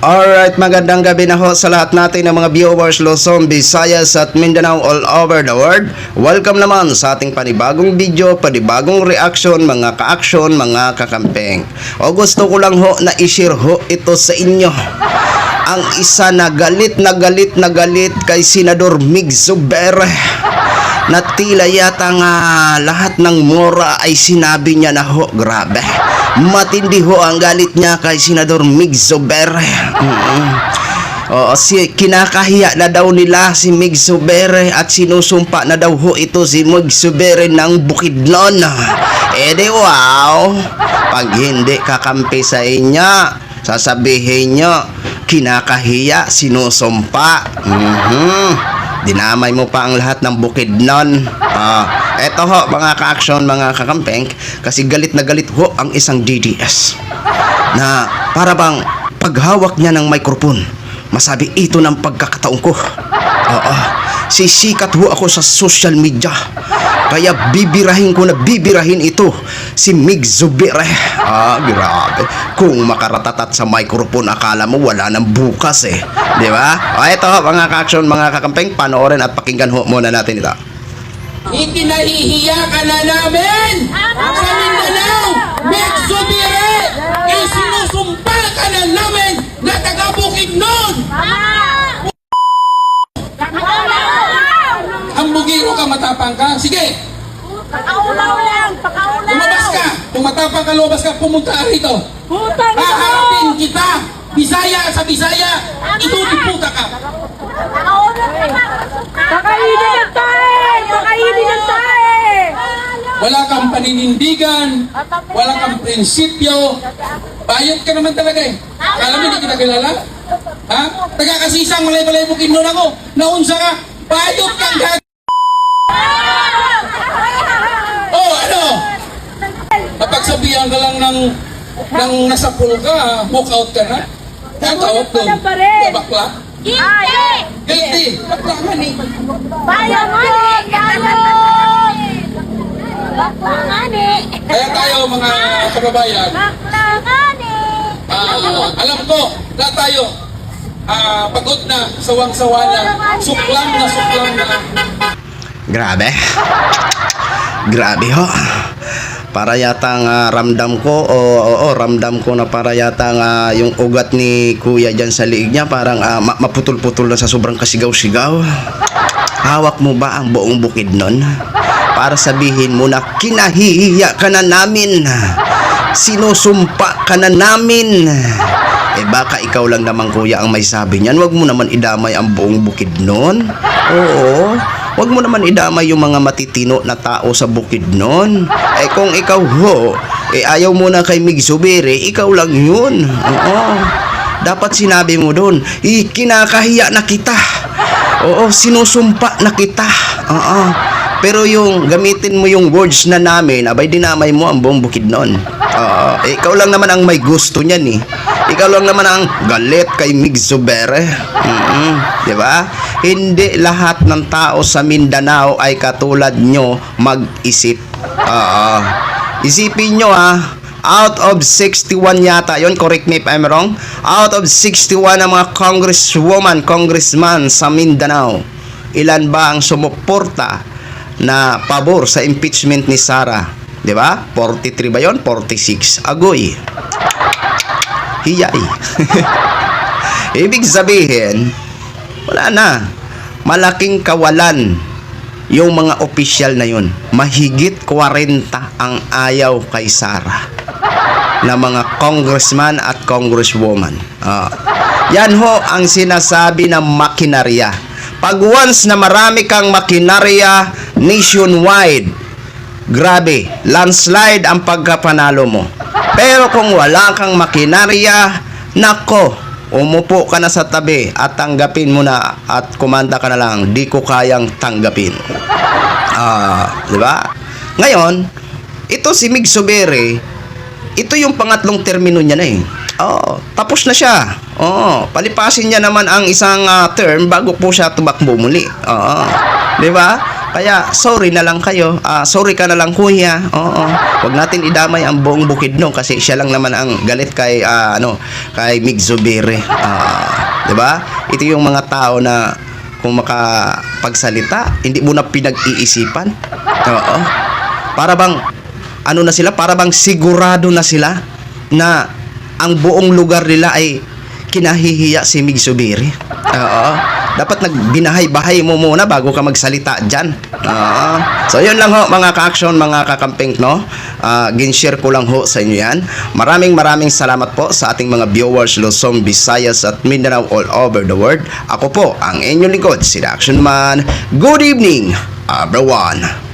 Alright, magandang gabi na ho sa lahat natin ng mga viewers Luzon, Visayas at Mindanao all over the world. Welcome naman sa ating panibagong video, panibagong reaction, mga ka-action, mga kakampeng. O gusto ko lang ho na i-share ho ito sa inyo. Ang isa na galit kay Senador Mig Zubiri na tila yata nga lahat ng mora ay sinabi niya na ho. Grabe, matindi ho ang galit niya kay Senador Mig Zubiri. Kinakahiya na daw nila si Mig Zubiri at sinusumpa na daw ho ito si Mig Zubiri ng Bukidnon. Di wow, pag hindi kakampi sa inyo, sasabihin nyo kinakahiya, sinusumpa. Dinamay mo pa ang lahat ng Bukidnon. Eto ho mga ka-action, mga kakampeng, kasi galit na galit ho ang isang DDS na para bang paghawak niya ng microphone, masabi ito ng pagkakataon ko. Sisikat ho ako sa social media, kaya bibirahin ito si Mig Zubiri. Grabe, kung makaratatat sa microphone akala mo wala nang bukas di ba? Ito ho mga ka-action, mga kakampeng, panoorin at pakinggan ho muna natin ito. Ikinahihiya ka na namin sa Mindanao, Mig Zubiri! Isinusumpa ka na namin na taga-Bukidnon! Ang bugiro ka, matapang ka. Sige! Pakaulaw lang! Pakaulaw! Lumabas ka! Kung matapang ka, lumabas ka, pumunta ka rito. Haharapin kita! Bisaya sa Bisaya! Itutuputa ka! Pakainin ng tae! Pakainin ng tae! Wala kang paninindigan, wala kang prinsipyo. Bayot ka naman talaga Akala mo hindi kita kilala? Ha? Taga-kasisang malay-malay Bukidnon ako. Naunsa ka? Bayot kang gag... Ano? Napagsabihan ka lang ng nasa pool ka, walk out ka na? Tatawag doon. Bakla? Guilty! Bakla nga ni. Bayot ko! Bayot! Bakla nga ni! Kaya tayo mga kababayan, Bakla nga ni! alam ko, lahat tayo, pagod na, sawang-sawa na, suklang na. Grabe ho. Para yatang ramdam ko ramdam ko na para yatang yung ugat ni kuya dyan sa liig niya parang maputol-putol na sa sobrang kasigaw-sigaw. Hawak mo ba ang buong Bukidnon para sabihin mo na kinahihiya ka na namin, sinusumpa ka na namin? Baka ikaw lang naman kuya ang may sabi niyan. Wag mo naman idamay ang buong Bukidnon. Oo, wag mo naman idamay yung mga matitino na tao sa Bukidnon. Kung ikaw ho, ayaw mo na kay Mig Zubiri, ikaw lang yun. Oo, dapat sinabi mo doon, kinakahiya na kita. Oo, sinusumpa na kita. Pero yung gamitin mo yung words na namin, abay dinamay mo ang buong Bukidnon. Ikaw lang naman ang may gusto niyan Ikaw lang naman ang galit kay Mig Zubiri. Di ba? Hindi lahat ng tao sa Mindanao ay katulad nyo mag-isip. Isipin nyo out of 61 yata, yon, correct me if I'm wrong, out of 61 na mga congresswoman, congressman sa Mindanao, ilan ba ang sumuporta na pabor sa impeachment ni Sara? Di ba? 43 ba yon? 46. Agoy. Hiyay. Ibig sabihin, wala na. Malaking kawalan yung mga opisyal na yun. Mahigit 40 ang ayaw kay Sara na mga congressman at congresswoman. Yan ho ang sinasabi ng makinarya. Pag once na marami kang makinarya nationwide, grabe, landslide ang pagkapanalo mo. Pero kung wala kang makinarya, nako, umupo ka na sa tabi at tanggapin mo na at kumanda ka na lang, di ko kayang tanggapin. Di ba? Ngayon, ito si Mig Zubiri, ito yung pangatlong termino niya na tapos na siya. Palipasin niya naman ang isang term bago po siya tumakbo muli. Di ba? Kaya sorry na lang kayo. Sorry ka na lang kuya. Oo. Huwag natin idamay ang buong Bukidnon kasi siya lang naman ang galit kay kay Mig Zubiri. 'Di ba? Ito yung mga tao na kung makapagsalita, hindi mo na pinag-iisipan. Oo. Para bang ano na sila? Para bang sigurado na sila na ang buong lugar nila ay kinahihiya si Mig Zubiri. Oo. Dapat nagbinahay-bahay mo muna bago ka magsalita dyan. Oo. So, yun lang ho, mga ka-action, mga kakamping, no? Ginshare ko lang ho sa inyo yan. Maraming salamat po sa ating mga viewers Luzon, Visayas at Mindanao all over the world. Ako po, ang inyong lingkod, si The Action Man. Good evening, everyone.